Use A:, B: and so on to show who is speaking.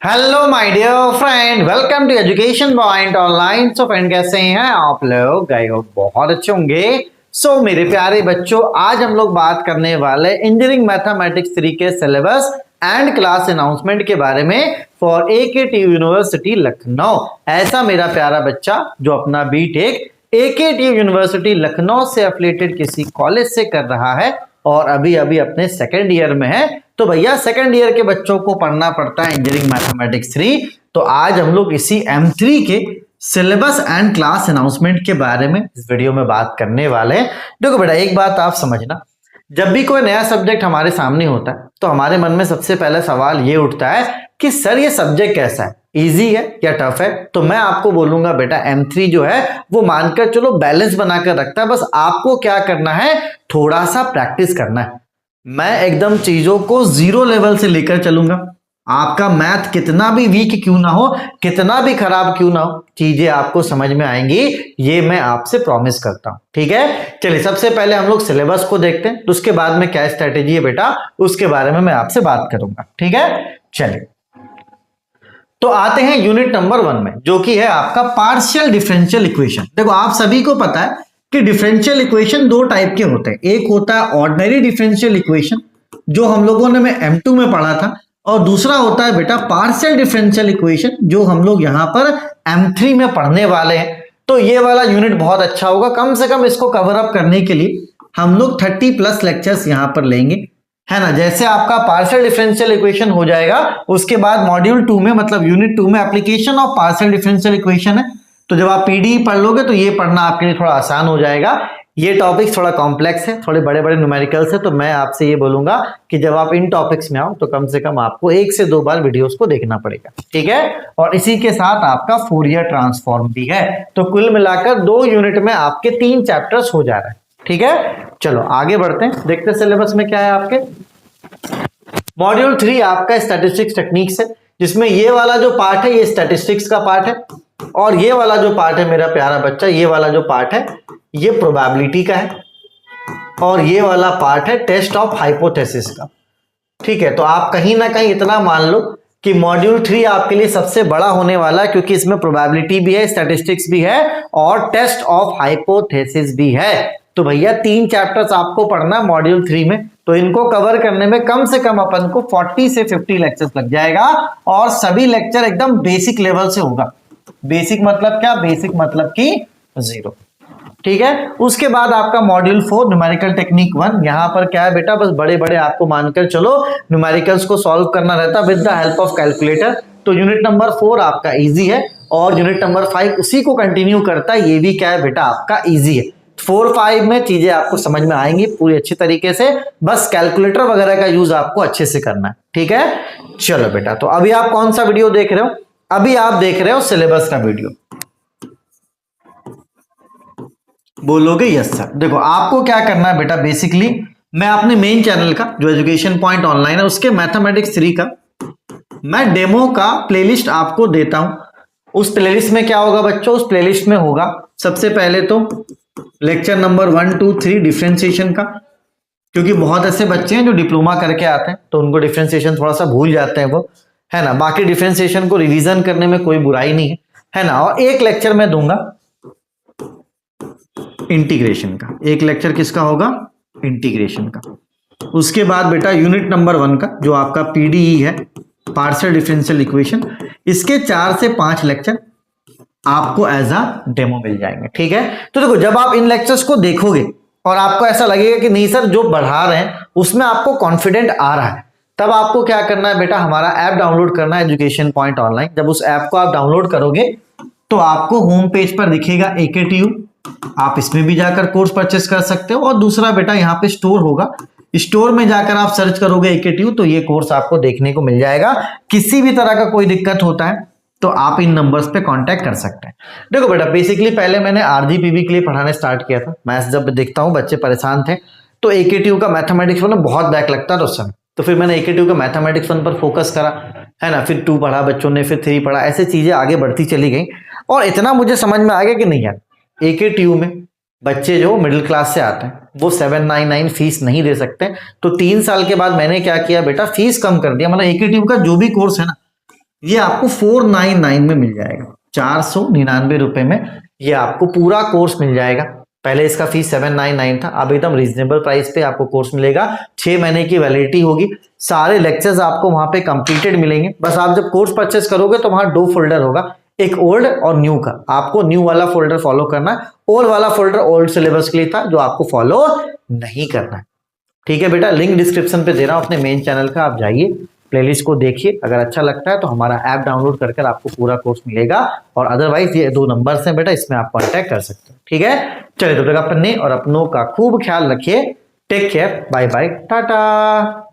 A: Hello my dear friend, welcome to Education Point Online. So friend, कैसे हैं आप लोग? गए हो बहुत अच्छे होंगे। सो मेरे प्यारे बच्चों, आज हम लोग बात करने वाले इंजीनियरिंग मैथमेटिक्स 3 के सिलेबस एंड क्लास अनाउंसमेंट के बारे में फॉर एकेटी यूनिवर्सिटी लखनऊ। ऐसा मेरा प्यारा बच्चा जो अपना बीटेक एकेटी यूनिवर्सिटी लखनऊ से एफिलिएटेड किसी कॉलेज से कर रहा है और अभी अभी अपने सेकेंड ईयर में है, तो भैया सेकेंड ईयर के बच्चों को पढ़ना पड़ता है इंजीनियरिंग मैथमेटिक्स 3। तो आज हम लोग इसी M3 के सिलेबस एंड क्लास अनाउंसमेंट के बारे में इस वीडियो में बात करने वाले हैं। देखो बेटा, एक बात आप समझना, जब भी कोई नया सब्जेक्ट हमारे सामने होता है तो हमारे मन में सबसे पहले सवाल ये उठता है कि सर ये सब्जेक्ट कैसा है, इजी है या टफ है। तो मैं आपको बोलूंगा बेटा M3 जो है वो मानकर चलो बैलेंस बनाकर रखता है, बस आपको क्या करना है, थोड़ा सा प्रैक्टिस करना है। मैं एकदम चीजों को जीरो लेवल से लेकर चलूंगा। आपका मैथ कितना भी वीक क्यों ना हो, कितना भी खराब क्यों ना हो, चीजें आपको समझ में आएंगी, ये मैं आपसे प्रॉमिस करता हूं। ठीक है, चलिए सबसे पहले हम लोग सिलेबस को देखते हैं, तो उसके बाद में क्या स्ट्रेटेजी है बेटा उसके बारे में मैं आपसे बात करूंगा। ठीक है, चलिए तो आते हैं यूनिट नंबर 1 में, जो कि है आपका पार्शियल डिफरेंशियल इक्वेशन। देखो आप सभी को पता है कि डिफरेंशियल इक्वेशन दो टाइप के होते हैं। एक होता है ऑर्डिनरी डिफरेंशियल इक्वेशन जो हम लोगों ने M2 में पढ़ा था, और दूसरा होता है बेटा पार्शियल डिफरेंशियल इक्वेशन जो हम लोग यहां पर M3 में पढ़ने वाले हैं। तो ये वाला यूनिट बहुत अच्छा होगा, कम से कम इसको कवर अप करने के लिए हम लोग 30+ लेक्चर्स यहां पर लेंगे, है ना। जैसे आपका पार्शियल डिफरेंशियल इक्वेशन हो जाएगा, उसके बाद मॉड्यूल 2 में मतलब यूनिट 2 में application of partial differential equation है। तो जब आप पीडीई पढ़ लोगे तो ये पढ़ना आपके लिए थोड़ा आसान हो जाएगा। ये टॉपिक्स थोड़ा कॉम्प्लेक्स है, थोड़े बड़े बड़े न्यूमेरिकल्स है, तो मैं आपसे ये बोलूंगा कि जब आप इन टॉपिक्स में आओ तो कम से कम आपको 1 से 2 बार वीडियोस को देखना पड़ेगा। ठीक है, और इसी के साथ आपका फोरियर ट्रांसफॉर्म भी है। तो कुल मिलाकर 2 यूनिट में आपके 3 चैप्टर्स हो जा रहे हैं। ठीक है, चलो आगे बढ़ते हैं, देखते हैं सिलेबस में क्या है आपके। मॉड्यूल 3 आपका स्टैटिस्टिक्स टेक्निक्स है, जिसमें ये वाला जो पार्ट है ये स्टैटिस्टिक्स का पार्ट है, और ये वाला जो पार्ट है मेरा प्यारा बच्चा, ये वाला जो पार्ट है ये प्रोबेबिलिटी का है, और ये वाला पार्ट है टेस्ट ऑफ हाइपोथेसिस का। ठीक है, तो आप कहीं ना कहीं इतना मान लो कि मॉड्यूल 3 आपके लिए सबसे बड़ा होने वाला है, क्योंकि इसमें प्रोबेबिलिटी भी है, स्टैटिस्टिक्स भी है और टेस्ट ऑफ हाइपोथेसिस भी है। तो भैया 3 चैप्टर्स आपको पढ़ना मॉड्यूल 3 में, तो इनको कवर करने में कम से कम अपन को 40 से 50 लेक्चर्स लग जाएगा, और सभी लेक्चर एकदम बेसिक लेवल से होगा। बेसिक मतलब क्या, बेसिक मतलब कि 0। ठीक है, उसके बाद आपका मॉड्यूल 4 न्यूमेरिकल टेक्निक 1, यहां पर क्या है बेटा, बस बड़े बड़े आपको मानकर चलो न्यूमेरिकल्स को सॉल्व करना रहता है with the help of calculator. तो यूनिट नंबर 4 आपका इजी है, और यूनिट नंबर 5 उसी को कंटिन्यू करता है, ये भी क्या है बेटा आपका इजी है। 4-5 में चीजें आपको समझ में आएंगी पूरी अच्छी तरीके से, बस कैलकुलेटर वगैरह का यूज आपको अच्छे से करना है। ठीक है, चलो बेटा, तो अभी आप कौन सा वीडियो देख रहे हो? अभी आप देख रहे हो सिलेबस का वीडियो। बोलोगे यस सर। देखो आपको क्या करना है बेटा, बेसिकली मैं अपने मेन चैनल का जो एजुकेशन पॉइंट ऑनलाइन है उसके मैथमेटिक्स 3 का मैं डेमो का प्लेलिस्ट आपको देता हूं। उस प्लेलिस्ट में क्या होगा बच्चों, उस प्लेलिस्ट में होगा सबसे पहले तो लेक्चर नंबर 1, 2, 3 डिफरेंशिएशन का, क्योंकि बहुत ऐसे बच्चे हैं जो डिप्लोमा करके आते हैं तो उनको डिफरेंशिएशन थोड़ा सा भूल जाते हैं वो, है ना। बाकी डिफरेंशिएशन को रिवीजन करने में कोई बुराई नहीं है ना। और एक लेक्चर मैं दूंगा इंटीग्रेशन का, एक लेक्चर किसका होगा, इंटीग्रेशन का। उसके बाद बेटा यूनिट नंबर 1 का जो आपका पीडीई है, पार्शियल डिफरेंशियल इक्वेशन, इसके 4 से 5 लेक्चर आपको एज अ डेमो मिल जाएंगे। ठीक है, तो देखो जब आप इन लेक्चर्स को देखोगे और आपको ऐसा लगेगा कि नहीं सर जो बढ़ा रहे हैं उसमें आपको कॉन्फिडेंट आ रहा है, तब आपको क्या करना है बेटा, हमारा ऐप डाउनलोड करना है एजुकेशन पॉइंट ऑनलाइन। जब उस ऐप को आप डाउनलोड करोगे तो आपको होम पेज पर दिखेगा AKTU, आप इसमें भी जाकर कोर्स परचेस कर सकते हो। और दूसरा बेटा यहाँ पे स्टोर होगा, स्टोर में जाकर आप सर्च करोगे AKTU तो ये कोर्स आपको देखने को मिल जाएगा। किसी भी तरह का कोई दिक्कत होता है तो आप इन नंबर्स पे कांटेक्ट कर सकते हैं। देखो बेटा बेसिकली पहले मैंने RGPV के लिए पढ़ाने स्टार्ट किया था। मैं जब देखता हूँ बच्चे परेशान थे तो AKTU का मैथमेटिक्स 1 बहुत बैक लगता था उस समय, तो फिर मैंने AKTU का मैथमेटिक्स 1 पर फोकस करा, है ना। फिर 2 पढ़ा बच्चों ने, फिर 3 पढ़ा, ऐसे चीजें आगे बढ़ती चली गई, और इतना मुझे समझ में आ गया कि नहीं यार AKTU में बच्चे जो मिडिल क्लास से आते हैं वो 799 फीस नहीं दे सकते। तो 3 साल के बाद मैंने क्या किया बेटा, फीस कम कर दिया। मतलब AKTU का जो भी कोर्स है ना ये आपको 499 में मिल जाएगा, 499 रुपए में ये आपको पूरा कोर्स मिल जाएगा। पहले इसका फीस 799 था, अब एकदम रीजनेबल प्राइस पे आपको कोर्स मिलेगा। 6 महीने की वैलिडिटी होगी, सारे लेक्चर्स आपको वहां पे कंप्लीटेड मिलेंगे। बस आप जब कोर्स परचेस करोगे तो वहां 2 फोल्डर होगा, एक ओल्ड और न्यू का। आपको न्यू वाला फोल्डर फॉलो करना है, ओल्ड वाला फोल्डर ओल्ड सिलेबस के लिए था जो आपको फॉलो नहीं करना है। ठीक है बेटा, लिंक डिस्क्रिप्शन पे दे रहा हूं अपने मेन चैनल का, आप जाइए प्लेलिस्ट को देखिए। अगर अच्छा लगता है तो हमारा ऐप डाउनलोड करके आपको पूरा कोर्स मिलेगा, और अदरवाइज ये 2 नंबर्स हैं बेटा, इसमें आप कांटेक्ट कर सकते हो। ठीक है, चलिए तो अपने और अपनों का खूब ख्याल रखिए। Take care, bye bye, Tata.